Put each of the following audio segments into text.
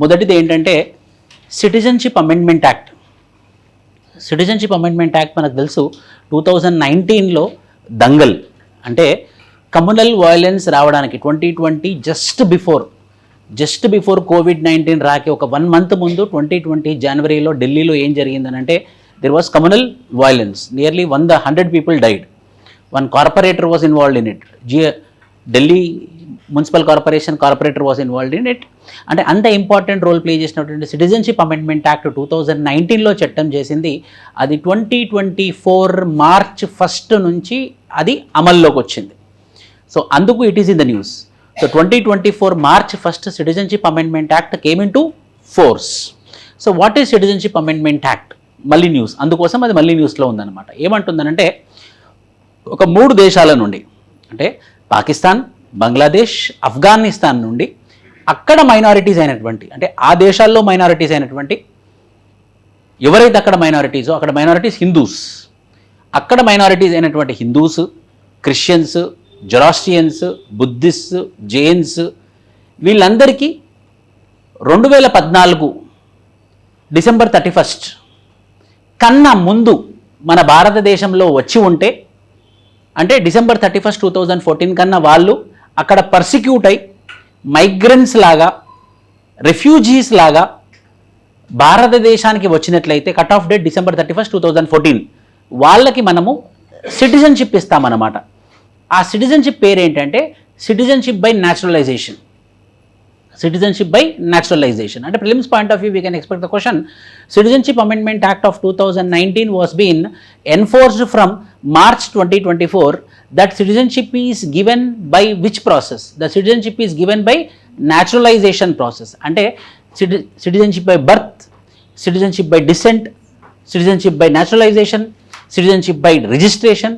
మొదటిది ఏంటంటే citizenship amendment act. Citizenship amendment act మనకు తెలుసు 2019లో దంగల్ అంటే కమ్యూనల్ వయలెన్స్ రావడానికి 2020 జస్ట్ బిఫోర్ కోవిడ్-19 రాకి ఒక 1 మంత్ ముందు 2020 జనవరిలో ఢిల్లీలో ఏం జరిగిందనంటే there was communal violence. Nearly 100 people died. One corporator was involved in it. Delhi municipal corporator was involved in it. అంటే అంత ఇంపార్టెంట్ రోల్ ప్లే చేసినటువంటి సిటిజన్షిప్ అమెండ్మెంట్ యాక్ట్ 2019లో చట్టం చేసింది. అది 2024 మార్చ్ 1 నుంచి అది అమల్లోకి వచ్చింది. సో అందుకు it is in the news. So 2024 March 1 citizenship amendment act came in to force. So what is citizenship amendment act? మళ్ళీ న్యూస్, అందుకోసం అది మళ్ళీ న్యూస్లో ఉందన్నమాట. ఏమంటుందనంటే ఒక 3 దేశాల నుండి అంటే పాకిస్తాన్, బంగ్లాదేశ్, ఆఫ్ఘనిస్తాన్ నుండి అక్కడ మైనారిటీస్ అయినటువంటి అంటే ఆ దేశాల్లో మైనారిటీస్ అయినటువంటి ఎవరైతే అక్కడ మైనారిటీసో అక్కడ మైనారిటీస్ హిందూస్, అక్కడ మైనారిటీస్ అయినటువంటి Hindus, Christians, Zoroastrians, Buddhist, Jains వీళ్ళందరికీ 2014 డిసెంబర్ 31 కన్నా ముందు మన భారతదేశంలో వచ్చి ఉంటే అంటే డిసెంబర్ 31, 2014 కన్నా వాళ్ళు అక్కడ పర్సిక్యూట్ అయి మైగ్రెంట్స్ లాగా, రెఫ్యూజీస్ లాగా భారతదేశానికి వచ్చినట్లయితే కట్ ఆఫ్ డేట్ డిసెంబర్ 31, 2014 వాళ్ళకి మనము సిటిజన్షిప్ ఇస్తామన్నమాట. ఆ సిటిజన్షిప్ పేరు ఏంటంటే సిటిజన్షిప్ బై న్యాచురలైజేషన్. అంటే prelims point of view we can expect the question. Citizenship Amendment Act of 2019 was been enforced from March 2024. That citizenship is given by which process? The citizenship is given by naturalization process. Ante citizenship by birth, citizenship by descent, citizenship by naturalization, citizenship by registration,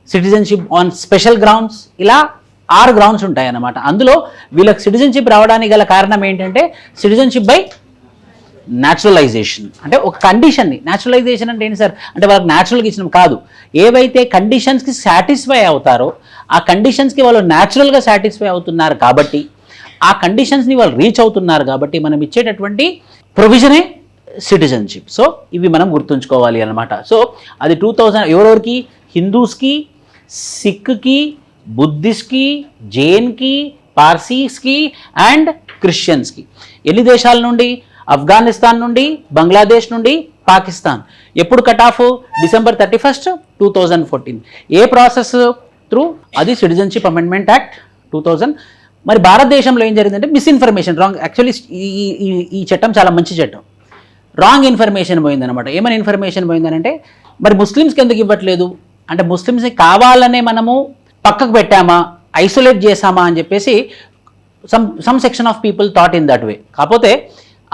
citizenship on special grounds. ఇలా 6 grounds ఉంటాయన్నమాట. అందులో వీళ్ళకి citizenship రావడానికి గల కారణం ఏంటంటే citizenship by naturalisation. అంటే ఒక కండిషన్ని, న్యాచురలైజేషన్ అంటే ఏంటి సార్ అంటే వాళ్ళకి న్యాచురల్గా ఇచ్చినాం కాదు, ఏవైతే కండిషన్స్కి సాటిస్ఫై అవుతారో ఆ కండిషన్స్కి వాళ్ళు న్యాచురల్గా సాటిస్ఫై అవుతున్నారు కాబట్టి, ఆ కండిషన్స్ని వాళ్ళు రీచ్ అవుతున్నారు కాబట్టి మనం ఇచ్చేటటువంటి ప్రొవిజనే సిటిజన్షిప్. సో ఇవి మనం గుర్తుంచుకోవాలి అన్నమాట. సో అది 2000 ఎవరెవరికి? హిందూస్కి, సిక్కి, బుద్ధిస్ట్కి, జైన్కి, పార్సీస్కి అండ్ క్రిస్టియన్స్కి. ఎన్ని దేశాల నుండి? ఆఫ్ఘనిస్తాన్ నుండి, బంగ్లాదేశ్ నుండి, పాకిస్తాన్. ఎప్పుడు కట్ ఆఫ్? డిసెంబర్ 31, 2014. ఏ ప్రాసెస్ త్రూ? అది సిటిజన్షిప్ అమెండ్మెంట్ యాక్ట్ 2000. మరి భారతదేశంలో ఏం జరిగిందంటే మిస్ఇన్ఫర్మేషన్, రాంగ్. యాక్చువల్లీ ఈ చట్టం చాలా మంచి చట్టం. రాంగ్ ఇన్ఫర్మేషన్ పోయిందనమాట. ఏమైనా ఇన్ఫర్మేషన్ పోయిందనంటే మరి ముస్లిమ్స్కి ఎందుకు ఇవ్వట్లేదు అంటే ముస్లిమ్స్ని కావాలనే మనము పక్కకు పెట్టామా, ఐసోలేట్ చేసామా అని చెప్పేసి some section of people thought in that way. కాకపోతే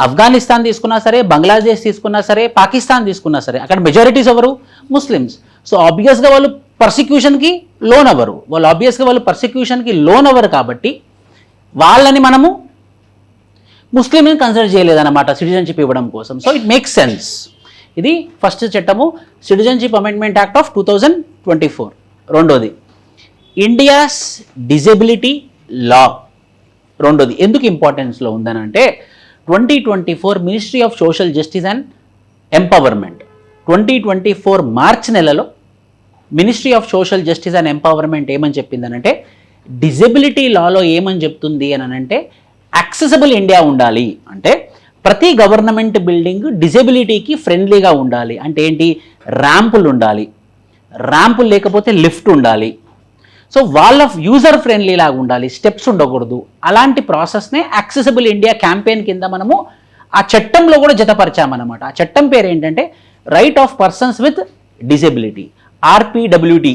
ఆఫ్ఘనిస్తాన్ తీసుకున్నా సరే, బంగ్లాదేశ్ తీసుకున్నా సరే, పాకిస్తాన్ తీసుకున్నా సరే అక్కడ మెజారిటీస్ ఎవరు? ముస్లిమ్స్. సో ఆబ్వియస్గా వాళ్ళు పర్సిక్యూషన్కి లోన్ అవ్వరు కాబట్టి వాళ్ళని మనము ముస్లింని కన్సిడర్ చేయలేదన్నమాట సిటిజన్షిప్ ఇవ్వడం కోసం. So it makes sense. ఇది ఫస్ట్ చట్టము సిటిజన్షిప్ అమెండ్మెంట్ యాక్ట్ ఆఫ్ 2024. రెండోది ఇండియాస్ డిజబిలిటీ లా. రెండోది ఎందుకు ఇంపార్టెన్స్లో ఉందనంటే 2024 ministry of social justice and empowerment 2024 March నెలలో ministry of social justice and empowerment ఏమని చెప్పిందనంటే డిజబిలిటీ లాలో ఏమని చెప్తుంది అనంటే యాక్సెసిబుల్ ఇండియా ఉండాలి. అంటే ప్రతి గవర్నమెంట్ బిల్డింగ్ డిజబిలిటీకి ఫ్రెండ్లీగా ఉండాలి. అంటే ఏంటి? ర్యాంపులు ఉండాలి, ర్యాంపులు లేకపోతే లిఫ్ట్ ఉండాలి. సో వాళ్ళ యూజర్ ఫ్రెండ్లీ లాగా ఉండాలి, స్టెప్స్ ఉండకూడదు. అలాంటి ప్రాసెస్నే యాక్సెసిబుల్ ఇండియా క్యాంపెయిన్ కింద మనము ఆ చట్టంలో కూడా జతపరిచామన్నమాట. ఆ చట్టం పేరు ఏంటంటే right of persons with disability, RPWD,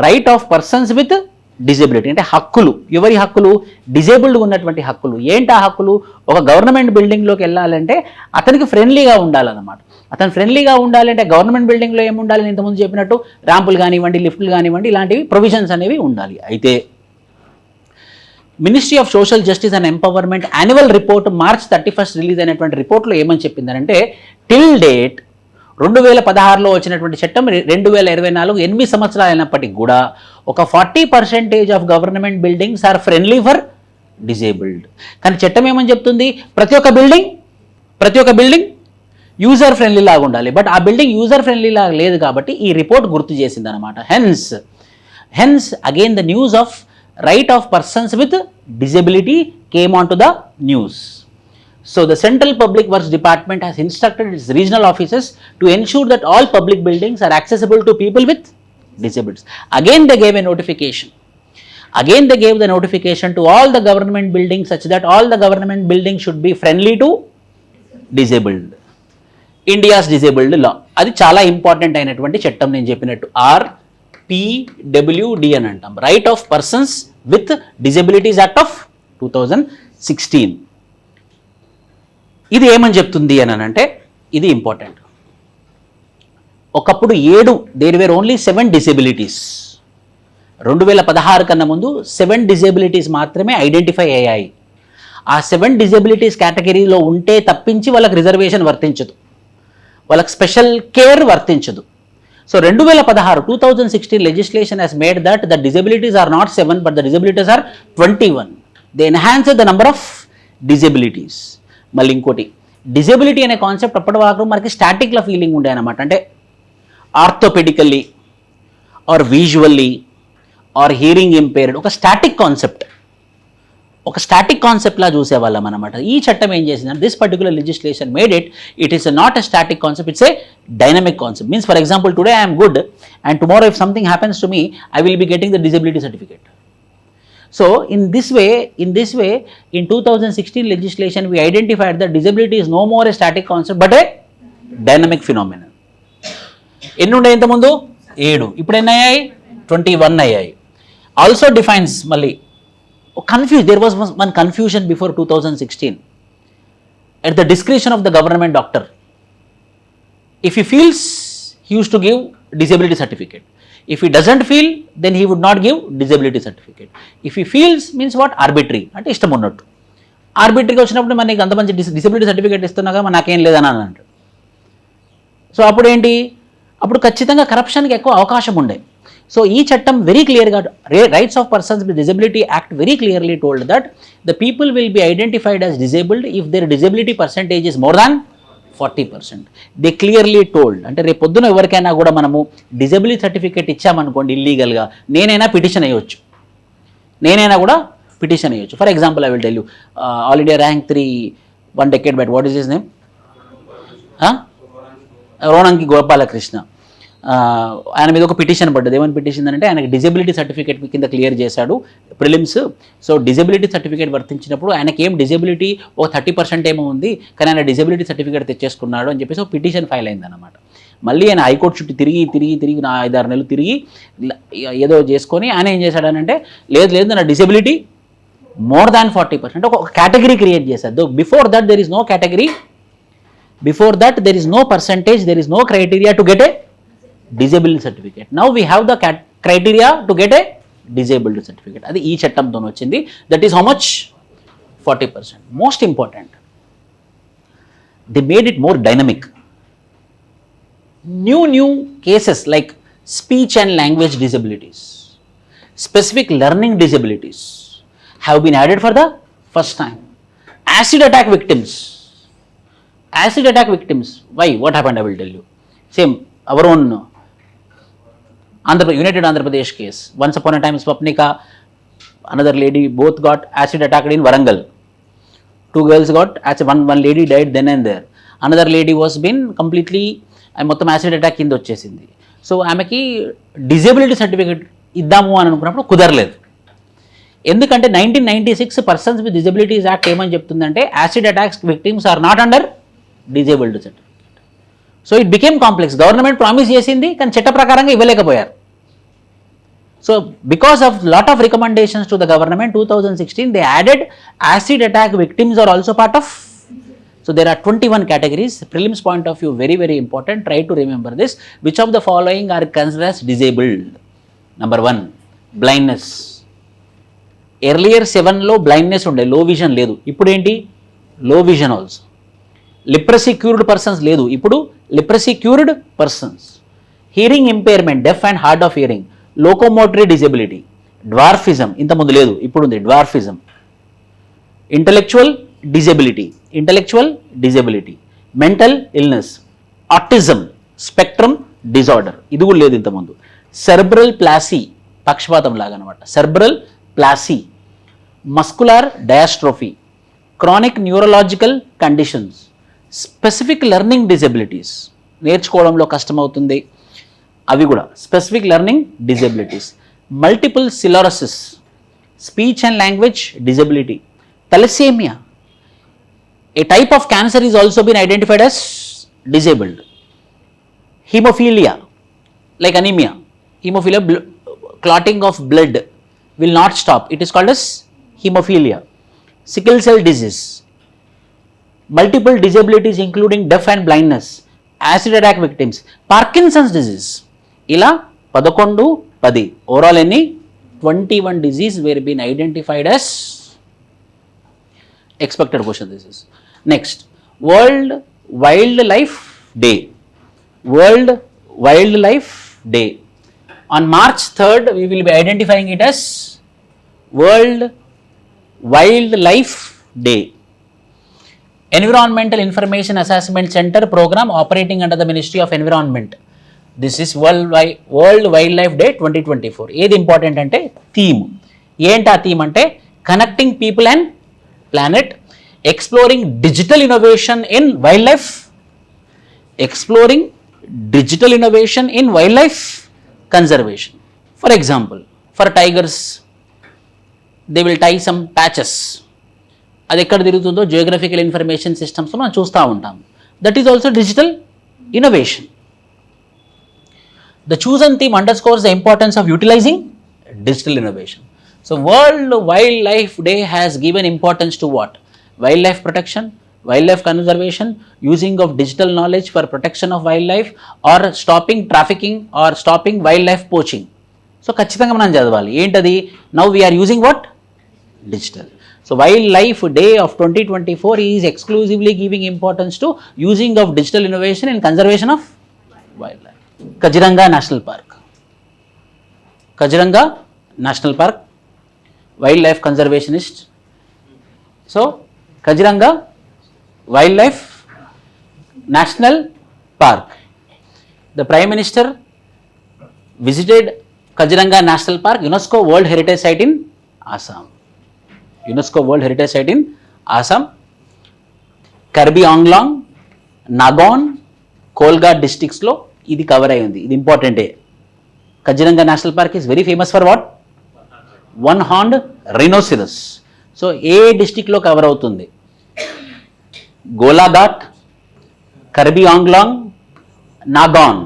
right of persons with disability. అంటే హక్కులు, ఎవరి హక్కులు? డిజేబుల్డ్ ఉన్నటువంటి హక్కులు. ఏంటి ఆ హక్కులు? ఒక గవర్నమెంట్ బిల్డింగ్లోకి వెళ్ళాలంటే అతనికి ఫ్రెండ్లీగా ఉండాలన్నమాట. అతను ఫ్రెండ్లీగా ఉండాలంటే గవర్నమెంట్ బిల్డింగ్లో ఏముండాలి? నేను ఇంతకుముందు చెప్పినట్టు ర్యాంపులు కానివ్వండి, లిఫ్ట్లు కానివ్వండి, ఇలాంటివి ప్రొవిజన్స్ అనేవి ఉండాలి. అయితే ministry of social justice and empowerment annual report March 31 release అయినటువంటి రిపోర్ట్లో ఏమని చెప్పిందనంటే టిల్ డేట్ 2016లో వచ్చినటువంటి చట్టం 2024 8 సంవత్సరాలు అయినప్పటికీ కూడా ఒక 40% of government buildings are friendly for disabled. కానీ చట్టం ఏమని చెప్తుంది? ప్రతి ఒక్క బిల్డింగ్ ప్రతి ఒక్క బిల్డింగ్ యూజర్ ఫ్రెండ్లీ లాగా ఉండాలి. బట్ ఆ బిల్డింగ్ యూజర్ ఫ్రెండ్లీ లాగా లేదు కాబట్టి ఈ రిపోర్ట్ గుర్తు చేసింది అనమాట. Hence again the news of right of persons with disability came on to the news. So the Central Public Works Department has instructed its regional offices to ensure that all public buildings are accessible to people with disabilities. Again they gave a notification. Again they gave the notification to all the government buildings such that all the government buildings should be friendly to disabled. India's disabled law. అది చాలా important అయినటువంటి చట్టం నేను చెప్పినట్టు RPWD అని అంటాం. Right of persons with disabilities act of 2016. ఇది ఏమని చెప్తుంది అని అంటే ఇది ఇంపార్టెంట్. ఒకప్పుడు 7 దేర్ వేర్ ఓన్లీ 7 డిసేబిలిటీస్. 2016 కన్నా ముందు 7 డిసేబిలిటీస్ మాత్రమే ఐడెంటిఫై అయ్యాయి. ఆ 7 డిసేబిలిటీస్ కేటగిరీలో ఉంటే తప్పించి వాళ్ళకి రిజర్వేషన్ వర్తించదు, వాళ్ళకి స్పెషల్ కేర్ వర్తించదు. So 2016 legislation has made that the disabilities are not 7 but the disabilities are 21. They enhance the number of disabilities. మళ్ళీ ఇంకోటి, డిజబిలిటీ అనే కాన్సెప్ట్ అప్పటి వరకు మనకి స్టాటిక్ల ఫీలింగ్ ఉండే అనమాట. అంటే orthopaedically or visually or hearing impaired ఒక స్టాటిక్ కాన్సెప్ట్ లా చూసేవాళ్ళం అనమాట. ఈ చట్టం ఏం చేసిందంటే this particular legislation made it is not a static concept, it's a dynamic concept. Means for example today I'm good and tomorrow if something happens to me I will be getting the disability certificate. So in this way, in 2016 legislation, we identified that disability is no more a static concept but a dynamic phenomenon. ఎన్ని ఉండే ఇంతకుముందు 7, ఇప్పుడు ఎన్ని అయ్యాయి 21 అయ్యాయి. Also defines మళ్ళీ there was one confusion before 2016 at the discretion of the government doctor. If he feels, he used to give disability certificate. If he doesn't feel, then he would not give disability certificate. If he feels means what? Arbitrary. అంటే ఇష్టం ఉన్నట్టు. ఆర్బిటరీగా వచ్చినప్పుడు మనకి అంత మంచి disability certificate ఇస్తున్నాగా నాకేం లేదని అంటాడు. సో అప్పుడు ఏంటి, అప్పుడు ఖచ్చితంగా కరప్షన్కి ఎక్కువ అవకాశం ఉండే. సో ఈ చట్టం వెరీ క్లియర్గా rights of persons with disability act very clearly told that the people will be identified as disabled if their disability percentage is more than 40%. They clearly told. అంటే రేపు పొద్దున ఎవరికైనా కూడా మనము డిజబిలిటీ సర్టిఫికేట్ ఇచ్చామనుకోండి ఇల్లీగల్గా, నేనైనా పిటిషన్ వేయవచ్చు. For example I will tell you, all India rank 3 1 decade back, what is his name? Ronanki Gopalakrishna. ఆయన మీద ఒక పిటిషన్ పడ్డది. ఏమని పిటిషన్ అంటే ఆయనకి డిజబిలిటీ సర్టిఫికేట్ కింద క్లియర్ చేశాడు ప్రిలిమ్స్. సో డిజబిలిటీ సర్టిఫికేట్ వర్తించినప్పుడు ఆయనకి ఏం డిజబిలిటీ ఒక 30% ఏమో ఉంది, కానీ ఆయన డిజబిలిటీ సర్టిఫికేట్ తెచ్చేసుకున్నాడు అని చెప్పేసి ఒక పిటిషన్ ఫైల్ అయిందన్నమాట. మళ్ళీ ఆయన హైకోర్టు చుట్టూ తిరిగి నా 5-6 నెలలు తిరిగి ఏదో చేసుకొని ఆయన ఏం చేశాడనంటే లేదు నా డిజబిలిటీ మోర్ దాన్ 40%, ఒక కేటగిరీ క్రియేట్ చేశాడు. Before that there is no category, before that there is no percentage, there is no criteria to get a disability certificate. Now we have the criteria to get a disability certificate. అది ఈ చట్టంతో వచ్చింది. That is how much 40%. Most important, they made it more dynamic. New cases like speech and language disabilities, specific learning disabilities have been added for the first time. Acid attack victims. Why? What happened? I will tell you. Same, our own United Andhra Pradesh case. Once upon a time, Swapnika, another lady, both got acid attacked in Warangal. 2 girls got acid. One lady died then and there. Another lady was been completely మొత్తం acid attack కింద వచ్చేసింది. So ఆమెకి disability certificate ఇద్దాము అని అనుకున్నప్పుడు కుదరలేదు. ఎందుకంటే 1996 persons with disabilities act ఏమని చెప్తుందంటే acid attacks victims are not under disability certificate. So it became complex. Government promise చేసింది కానీ చట్ట ప్రకారంగా ఇవ్వలేకపోయారు. So because of lot of recommendations to the government 2016 they added acid attack victims are also part of. So there are 21 categories. Prelims point of view, very, very important. Try to remember this. Which of the following are considered as disabled? Number 1, blindness. Earlier 7 blindness unde, low vision ledu. Ippudu enti? Low vision also. Leprosy cured persons ledu. Ippudu leprosy cured persons. Hearing impairment, deaf and hard of hearing. Locomotory disability. Dwarfism, inta mundu ledu. Ippudu undi dwarfism. Intellectual disability. Intellectual disability, mental illness, autism spectrum disorder, ఇది కూడా లేదు ఇంతకుముందు, cerebral palsy, పక్షపాతం లాగా అనమాట, cerebral palsy, muscular dystrophy, chronic neurological conditions, specific learning disabilities, నేర్చుకోవడంలో కష్టమవుతుంది అవి కూడా specific learning disabilities, multiple sclerosis, speech and language disability, thalassemia, a type of cancer is also been identified as disabled, hemophilia like anemia, hemophilia, clotting of blood will not stop, it is called as hemophilia, sickle cell disease, multiple disabilities including deaf and blindness, acid attack victims, Parkinson's disease, ఇలా 11 10 overall ఎన్ని 21 disease were been identified as expected question. This is next, World Wildlife Day, World Wildlife Day on March 3rd we will be identifying it as World Wildlife Day. Environmental Information Assessment Center program operating under the Ministry of Environment. This is World Wildlife Day 2024. ఏది important అంటే theme. ఏంటి ఆ theme అంటే connecting people and planet, exploring digital innovation in wildlife, exploring digital innovation in wildlife conservation. For example, for tigers they will tie some patches, అది ఎక్కడ తిరుగుతుందో geographical information systems మనం చూస్తూ ఉంటాం. That is also digital innovation. The chosen theme underscores the importance of utilizing digital innovation. So World Wildlife Day has given importance to what? Wildlife protection, wildlife conservation, using of digital knowledge for protection of wildlife, or stopping trafficking or stopping wildlife poaching. So ఖచ్చితంగా మనం చదవాలి ఏంటది. Now we are using what? Digital. So Wildlife Day of 2024 is exclusively giving importance to using of digital innovation in conservation of wildlife. Kaziranga National Park, Kaziranga National Park, wildlife conservationist. So Kaziranga Wildlife National Park. The Prime Minister visited Kaziranga National Park, UNESCO World Heritage Site in Assam. UNESCO World Heritage Site in Assam. Karbi Anglong, Nagon, Kolgat districts లో ఇది cover అయ్యింది. ఇది ఇంపార్టెంటే. Kaziranga national park is very famous for what? One horned rhinoceros. So ఏ డిస్టిక్లో కవర్ అవుతుంది? Golaghat, Karbi Anglong, నాగాన్.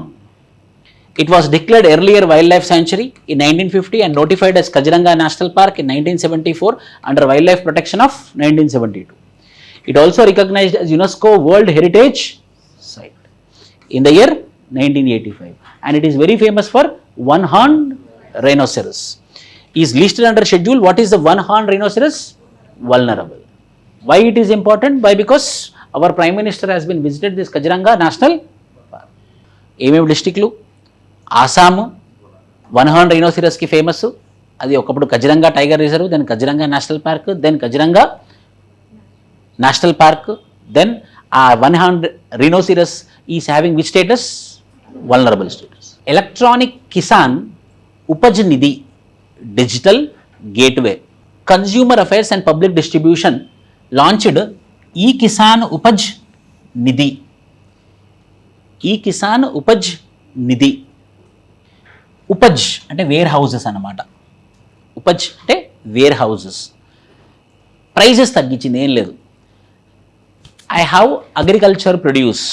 It was declared earlier wildlife sanctuary in 1950 and notified as Kaziranga National Park in 1974 under Wildlife Protection of 1972. It also recognized as UNESCO World Heritage Site in the year 1985, and it is very famous for one-horned rhinoceros. Is listed under schedule. What is the one-horned rhinoceros? Vulnerable. Why it is important? Why? Because our Prime Minister has been visited this Kaziranga National Park. ఏమేమి డిస్టిక్లు? Assam one horn రైనోసిరస్కి famous, అది ఒకప్పుడు Kaziranga tiger reserve, then Kaziranga national park, then Kaziranga national park, then ఆ one horn rhinoceros is having which status? Vulnerable status. Electronic Kisan Upaj Nidhi digital gateway, consumer affairs and public distribution launched e Kisan Upaj నిధి. ఈ కిసాన్ ఉపజ్ నిధి. ఉపజ్ అంటే wear houses అన్నమాట. ఉపజ్ అంటే wear houses. Prices తగ్గించింది, ఏం లేదు. I have agriculture produce,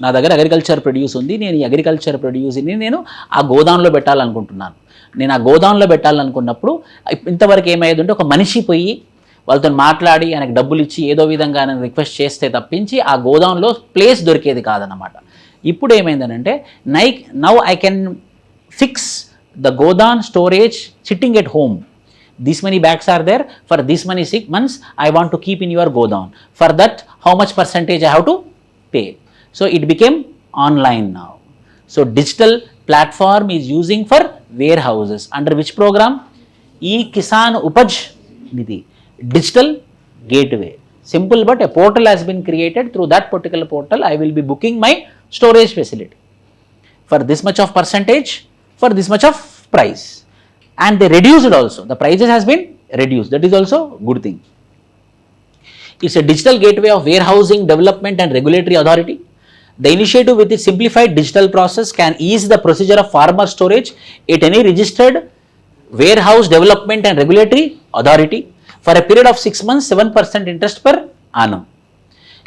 నా దగ్గర అగ్రికల్చర్ ప్రొడ్యూస్ ఉంది, నేను ఈ అగ్రికల్చర్ ప్రొడ్యూస్ని నేను ఆ గోదాంలో పెట్టాలనుకుంటున్నాను. నేను ఆ గోదాంలో పెట్టాలనుకున్నప్పుడు ఇంతవరకు ఏమయ్యేది అంటే ఒక మనిషి పోయి వాళ్ళతో మాట్లాడి ఆయనకు డబ్బులు ఇచ్చి ఏదో విధంగా ఆయన రిక్వెస్ట్ చేస్తే తప్పించి ఆ గోదాంలో ప్లేస్ దొరికేది కాదన్నమాట. ఇప్పుడు ఏమైందనంటే now I can fix the godown storage sitting at home. This many bags are there, for this many 6 months I want to keep in your godown. For that, how much percentage I have to pay? So it became online now. So digital platform is using for warehouses. Under which program? E-Kisan Upaj Nidhi. Digital gateway. Simple, but a portal has been created. Through that particular portal, I will be booking my storage facility for this much of percentage, for this much of price. And they reduced also. The prices has been reduced. That is also good thing. It's a digital gateway of warehousing, development and regulatory authority. The initiative with its simplified digital process can ease the procedure of farmer storage at any registered warehouse development and regulatory authority for a period of 6 months, 7% interest per annum.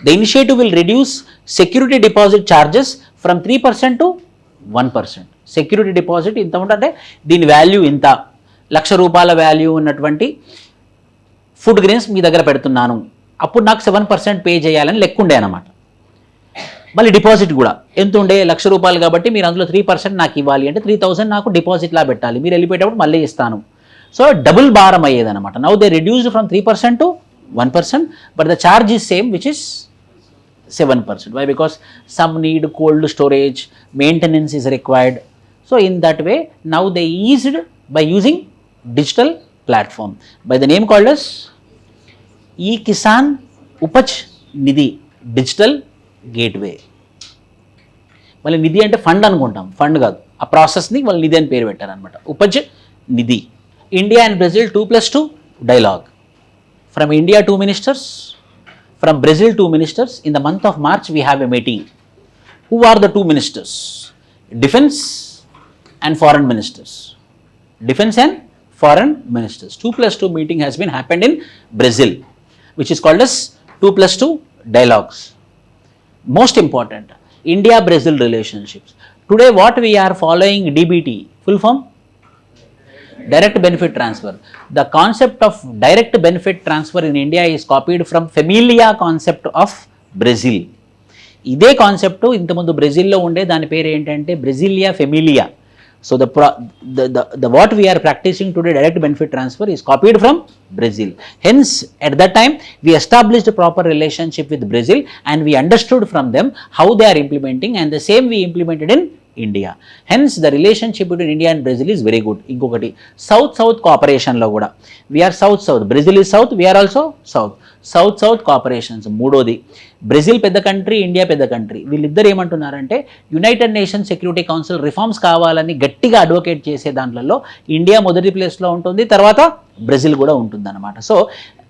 The initiative will reduce security deposit charges from 3% to 1%. Security deposit ఇంత ఉంటే దీని value ఇంత, ₹1,00,000 value ఉన్నటువంటి food grains మీ దగ్గర పెడుతున్నాను, అప్పుడు నాకు 7% pay చేయాలని లెక్కుండే అనమాట. మళ్ళీ డిపాజిట్ కూడా ఎంత ఉండే, ₹1,00,000 కాబట్టి మీరు అందులో 3% నాకు ఇవ్వాలి అంటే 3,000 నాకు డిపాజిట్లా పెట్టాలి, మీరు వెళ్ళిపోయేటప్పుడు మళ్ళీ ఇస్తాను. సో డబుల్ భారం అయ్యేది అనమాట. Now they reduced from 3% to 1%, but the charge is same, which is 7%. Why? Because some need cold storage, maintenance is required. So in that way, now they eased by using digital platform by the name called as E-Kisan Upaj Nidhi Digital Gateway. మళ్ళీ నిధి అంటే fund అనుకుంటాం, fund కాదు, ఆ ప్రాసెస్ని వాళ్ళు నిధి అని పేరు పెట్టారు అనమాట. Upaj Nidhi. India and Brazil 2+2 dialogue. From India 2 ministers, from Brazil 2 ministers. In the month of March we have a meeting. Who are the 2 ministers? Defense and foreign ministers. Defense and foreign ministers. 2+2 meeting has been happened in Brazil, which is called as 2+2 dialogues. Most important, India-Brazil relationships. Today what we are following, DBT, full form? Direct benefit transfer. The concept of direct benefit transfer in India is copied from Familia concept of Brazil. ఇదే concept ఇంతకుముందు బ్రెజిల్లో ఉండే, దాని పేరు ఏంటంటే బ్రెజిలియా ఫెమిలియా. So the what we are practicing today, direct benefit transfer, is copied from Brazil. Hence at that time we established a proper relationship with Brazil and we understood from them how they are implementing, and the same we implemented in India. Hence the relationship between India and Brazil is very good. ఇంకొకటి south కోఆపరేషన్లో కూడా we are south, Brazil is south, we are also south cooperations. మూడోది, Brazil పెద్ద country, India పెద్ద country. వీళ్ళిద్దరు ఏమంటున్నారంటే United Nation security council reforms కావాలని గట్టిగా advocate చేసే దాంట్లో ఇండియా మొదటి ప్లేస్లో ఉంటుంది, తర్వాత బ్రెజిల్ కూడా ఉంటుందన్నమాట. సో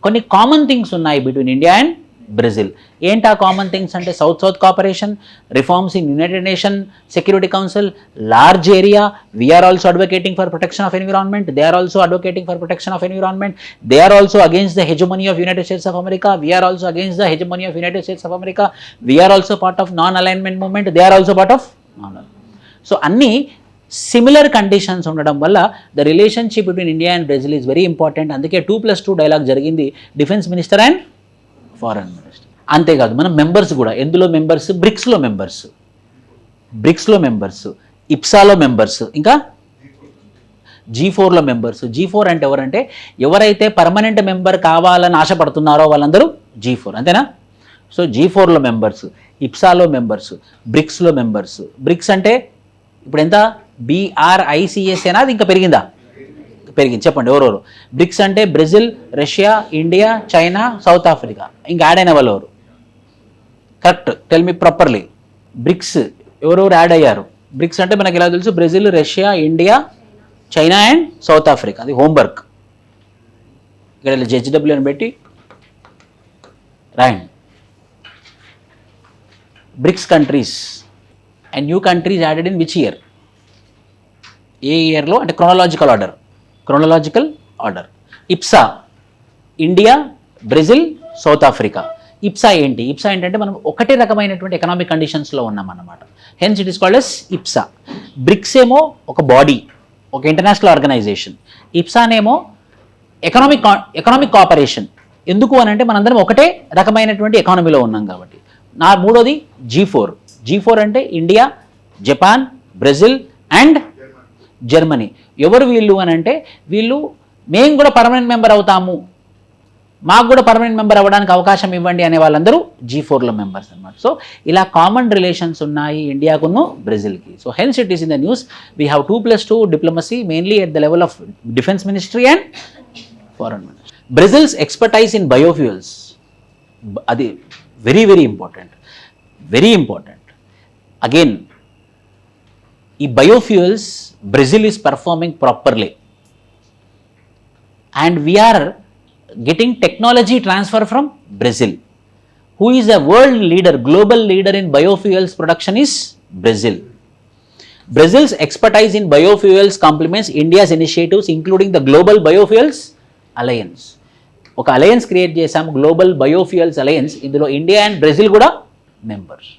కొన్ని కామన్ థింగ్స్ ఉన్నాయి బిట్వీన్ ఇండియా అండ్ బ్రెజిల్. ఏంటా కామన్ థింగ్స్ అంటే south cooperation, reforms in United Nation security council, large area. We are also advocating for protection of environment, they are also advocating for protection of environment, they are also against the hegemony of United States of America, we are also against the hegemony of United States of America, we are also part of non alignment movement, they are also part of non. So అన్ని similar conditions ఉండడం వల్ల the relationship between India and Brazil is very important. అందుకే 2+2 dialogue జరిగింది defence minister and foreign minister. అంతేకాదు మనం members కూడా, ఎందులో members, బ్రిక్స్లో మెంబర్స్, ఇప్సాలో మెంబర్స్, ఇంకా G4లో మెంబర్స్. G4 అంటే ఎవరంటే ఎవరైతే పర్మనెంట్ మెంబర్ కావాలని ఆశపడుతున్నారో వాళ్ళందరూ G4, అంతేనా? సో G4లో మెంబర్స్, ఇప్సాలో మెంబర్స్, బ్రిక్స్లో మెంబర్స్. బ్రిక్స్ అంటే ఇప్పుడు ఎంత, BRICS ఏనా, అది ఇంకా పెరిగిందా? పెరిగింది. చెప్పండి ఎవరెవరు బ్రిక్స్ అంటే? Brazil, Russia, India, China, South Africa. ఇంకా యాడ్ అయిన వాళ్ళు ఎవరు? Correct, tell me properly. BRICS ఎవరెవరు యాడ్ అయ్యారు? బ్రిక్స్ అంటే మనకి ఎలా తెలుసు, Brazil, Russia, India, China and South Africa. అది హోంవర్క్. ఇక్కడ JW అని పెట్టి రాయండి. BRICS countries and new countries added in which year? ఏ ఇయర్లో అంటే chronological order. IBSA India, Brazil, South Africa. IBSA ఏంటి? ఇప్సా ఏంటంటే మనం ఒకటే రకమైనటువంటి ఎకనామిక్ కండిషన్స్లో ఉన్నాం అన్నమాట. Hence it is called as IBSA. BRICS ఏమో ఒక బాడీ, ఒక ఇంటర్నేషనల్ ఆర్గనైజేషన్. ఇప్సానేమో ఎకనామిక్ కోఆపరేషన్. ఎందుకు అని అంటే మనందరం ఒకటే రకమైనటువంటి ఎకానమీలో ఉన్నాం కాబట్టి. మూడోది G4 అంటే India, Japan, Brazil and Germany. ఎవరు వీళ్ళు అని అంటే వీళ్ళు మేము కూడా పర్మనెంట్ మెంబర్ అవుతాము, మాకు కూడా పర్మనెంట్ మెంబర్ అవ్వడానికి అవకాశం ఇవ్వండి అనే వాళ్ళందరూ G4లో మెంబర్స్ అనమాట. సో ఇలా కామన్ రిలేషన్స్ ఉన్నాయి ఇండియాకును బ్రెజిల్కి. So hence it is in the news we have 2+2 diplomacy mainly at the level of defence ministry and foreign ministry. Brazil's expertise in biofuels. అది very very important, very important. Again ఈ biofuels Brazil is performing properly and we are getting technology transfer from Brazil. Who is a world leader, global leader in biofuels production is Brazil. Brazil's expertise in biofuels complements India's initiatives including the Global Biofuels Alliance. ఒక alliance create చేసాము, global biofuels alliance. ఇందులో India and Brazil కూడా members.